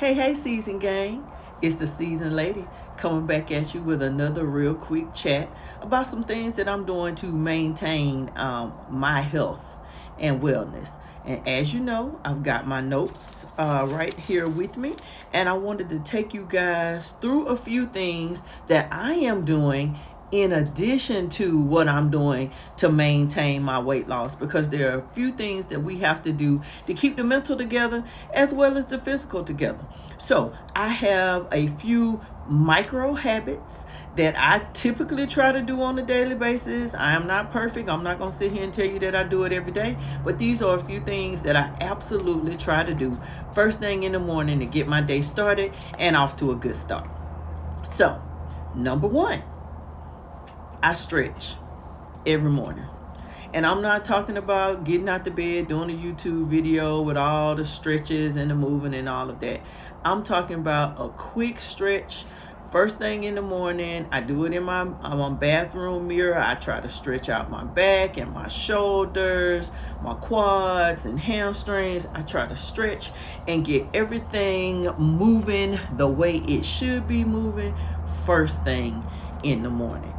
Hey, season gang. It's the season lady coming back at you with another real quick chat about some things that I'm doing to maintain my health and wellness. And as you know, I've got my notes right here with me, and I wanted to take you guys through a few things that I am doing in addition to what I'm doing to maintain my weight loss, because there are a few things that we have to do to keep the mental together as well as the physical together. So I have a few micro habits that I typically try to do on a daily basis. I am not perfect. I'm not going to sit here and tell you that I do it every day, but these are a few things that I absolutely try to do first thing in the morning to get my day started and off to a good start. So, number one, I stretch every morning. And I'm not talking about getting out the bed, doing a YouTube video with all the stretches and the moving and all of that. I'm talking about a quick stretch. First thing in the morning, I do it in my bathroom mirror. I try to stretch out my back and my shoulders, my quads and hamstrings. I try to stretch and get everything moving the way it should be moving first thing in the morning.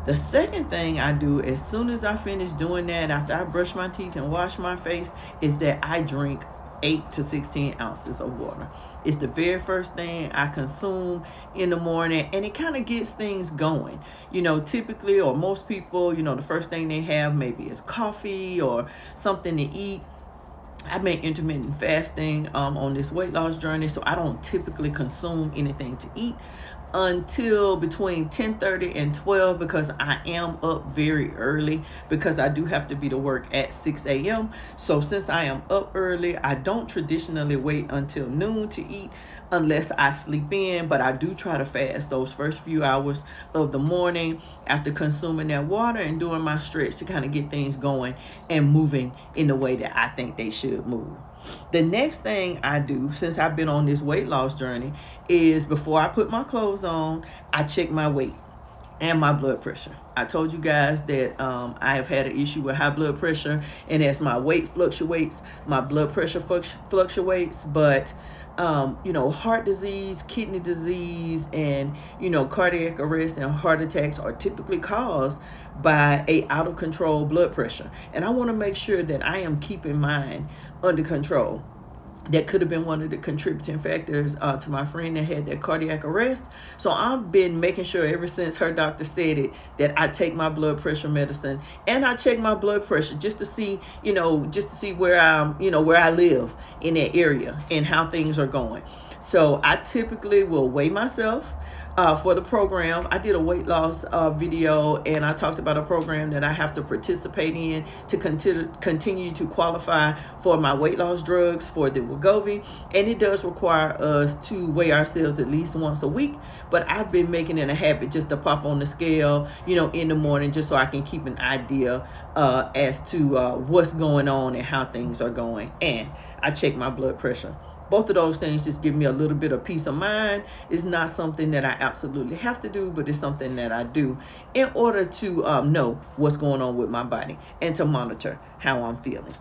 The second thing I do as soon as I finish doing that, after I brush my teeth and wash my face, is that I drink 8 to 16 ounces of water. It's the very first thing I consume in the morning, and it kind of gets things going. Typically, or most people, the first thing they have maybe is coffee or something to eat. I've been intermittent fasting on this weight loss journey, so I don't typically consume anything to eat until between 10:30 and 12, because I am up very early, because I do have to be to work at 6 a.m. So since I am up early, I don't traditionally wait until noon to eat unless I sleep in, but I do try to fast those first few hours of the morning after consuming that water and doing my stretch to kind of get things going and moving in the way that I think they should move. The next thing I do, since I've been on this weight loss journey, is before I put my clothes on, I check my weight and my blood pressure. I told you guys that I have had an issue with high blood pressure, and as my weight fluctuates, my blood pressure fluctuates. But heart disease, kidney disease, and cardiac arrest and heart attacks are typically caused by a out of control blood pressure, and I want to make sure that I am keeping mine under control. That could have been one of the contributing factors to my friend that had that cardiac arrest. So I've been making sure ever since her doctor said it that I take my blood pressure medicine, and I check my blood pressure just to see where where I live in that area and how things are going. So I typically will weigh myself for the program. I did a weight loss video, and I talked about a program that I have to participate in to continue to qualify for my weight loss drugs for the Wegovy, and it does require us to weigh ourselves at least once a week. But I've been making it a habit just to pop on the scale, in the morning, just so I can keep an idea as to what's going on and how things are going, and I check my blood pressure. Both of those things just give me a little bit of peace of mind. It's not something that I absolutely have to do, but it's something that I do in order to know what's going on with my body and to monitor how I'm feeling.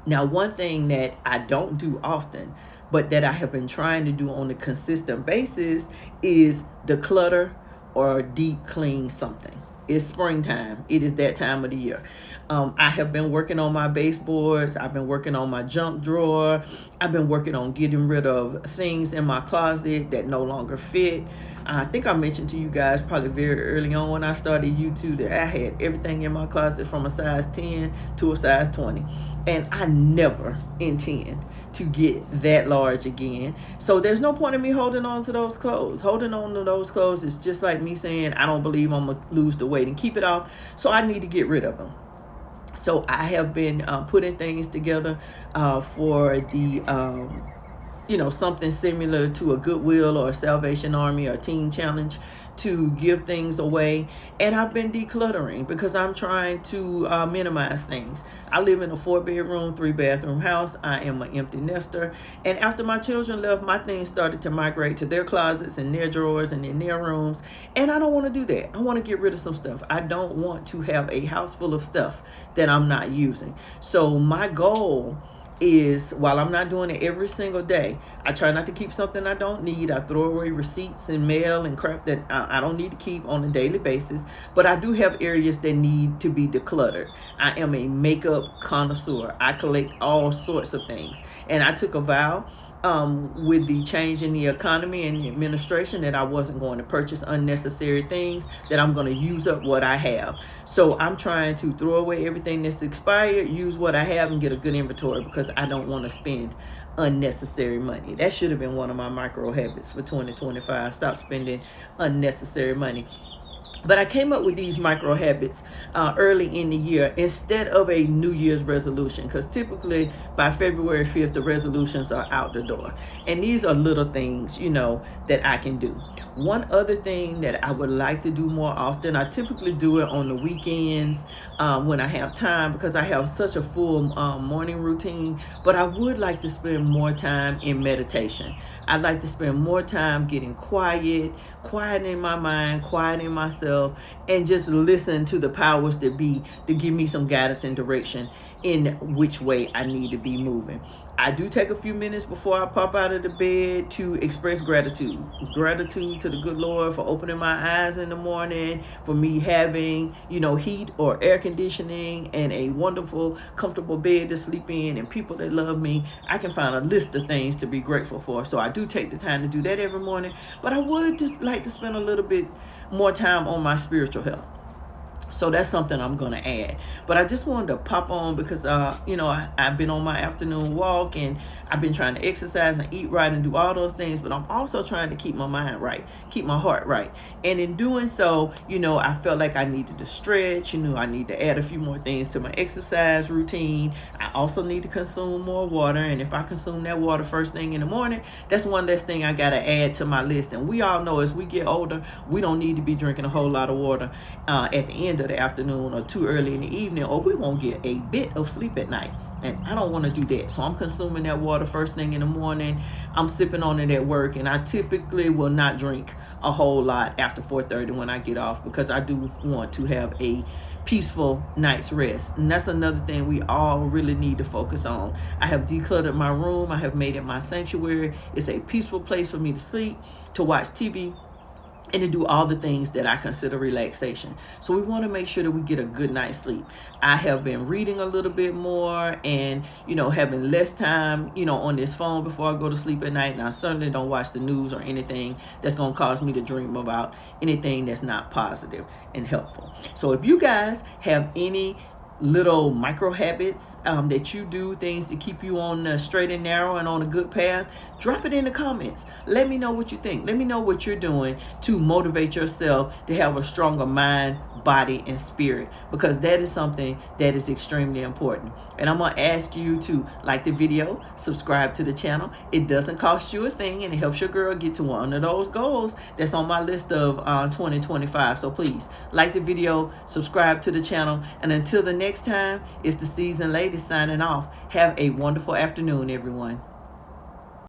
Now, one thing that I don't do often, but that I have been trying to do on a consistent basis, is declutter or deep clean something. It's springtime. It is that time of the year. I have been working on my baseboards. I've been working on my junk drawer. I've been working on getting rid of things in my closet that no longer fit. I think I mentioned to you guys probably very early on when I started YouTube that I had everything in my closet from a size 10 to a size 20. And I never intend to get that large again. So there's no point in me holding on to those clothes. Holding on to those clothes is just like me saying, I don't believe I'm going to lose the weight and keep it off. So I need to get rid of them. So I have been putting things together for the something similar to a Goodwill or a Salvation Army or Teen Challenge to give things away. And I've been decluttering because I'm trying to minimize things. I live in a 4-bedroom, 3-bathroom house. I am an empty nester. And after my children left, my things started to migrate to their closets and their drawers and in their rooms. And I don't want to do that. I want to get rid of some stuff. I don't want to have a house full of stuff that I'm not using. So my goal is, while I'm not doing it every single day, I try not to keep something I don't need. I throw away receipts and mail and crap that I don't need to keep on a daily basis. But I do have areas that need to be decluttered. I am a makeup connoisseur. I collect all sorts of things. And I took a vow with the change in the economy and the administration that I wasn't going to purchase unnecessary things, that I'm going to use up what I have. So I'm trying to throw away everything that's expired, use what I have, and get a good inventory, because I don't want to spend unnecessary money. That should have been one of my micro habits for 2025. Stop spending unnecessary money. But I came up with these micro habits early in the year instead of a New Year's resolution, because typically by February 5th, the resolutions are out the door. And these are little things, that I can do. One other thing that I would like to do more often, I typically do it on the weekends when I have time, because I have such a full morning routine, but I would like to spend more time in meditation. I'd like to spend more time getting quiet in my mind, quiet in myself, and just listen to the powers that be to give me some guidance and direction in which way I need to be moving. I do take a few minutes before I pop out of the bed to express gratitude. Gratitude to the good Lord for opening my eyes in the morning, for me having, heat or air conditioning and a wonderful, comfortable bed to sleep in, and people that love me. I can find a list of things to be grateful for. So I do take the time to do that every morning. But I would just like to spend a little bit more time on my spiritual health. So that's something I'm going to add. But I just wanted to pop on because, I've been on my afternoon walk, and I've been trying to exercise and eat right and do all those things. But I'm also trying to keep my mind right, keep my heart right. And in doing so, I felt like I needed to stretch. I need to add a few more things to my exercise routine. I also need to consume more water. And if I consume that water first thing in the morning, that's one less thing I got to add to my list. And we all know as we get older, we don't need to be drinking a whole lot of water at the end of the afternoon or too early in the evening, or we won't get a bit of sleep at night. And I don't want to do that. So I'm consuming that water first thing in the morning. I'm sipping on it at work, and I typically will not drink a whole lot after 4:30 when I get off, because I do want to have a peaceful night's rest. And that's another thing we all really need to focus on. I have decluttered my room. I have made it my sanctuary. It's a peaceful place for me to sleep, to watch TV, and to do all the things that I consider relaxation. So we want to make sure that we get a good night's sleep. I have been reading a little bit more and, having less time, on this phone before I go to sleep at night. And I certainly don't watch the news or anything that's going to cause me to dream about anything that's not positive and helpful. So if you guys have any little micro habits that you do, things to keep you on the straight and narrow and on a good path, drop it in the comments. Let me know what you think. Let me know what you're doing to motivate yourself to have a stronger mind, body, and spirit, because that is something that is extremely important. And I'm going to ask you to like the video, subscribe to the channel. It doesn't cost you a thing, and it helps your girl get to one of those goals that's on my list of 2025. So please like the video, subscribe to the channel, and until the next time, it's the Seasoned Lady signing off. Have a wonderful afternoon, everyone.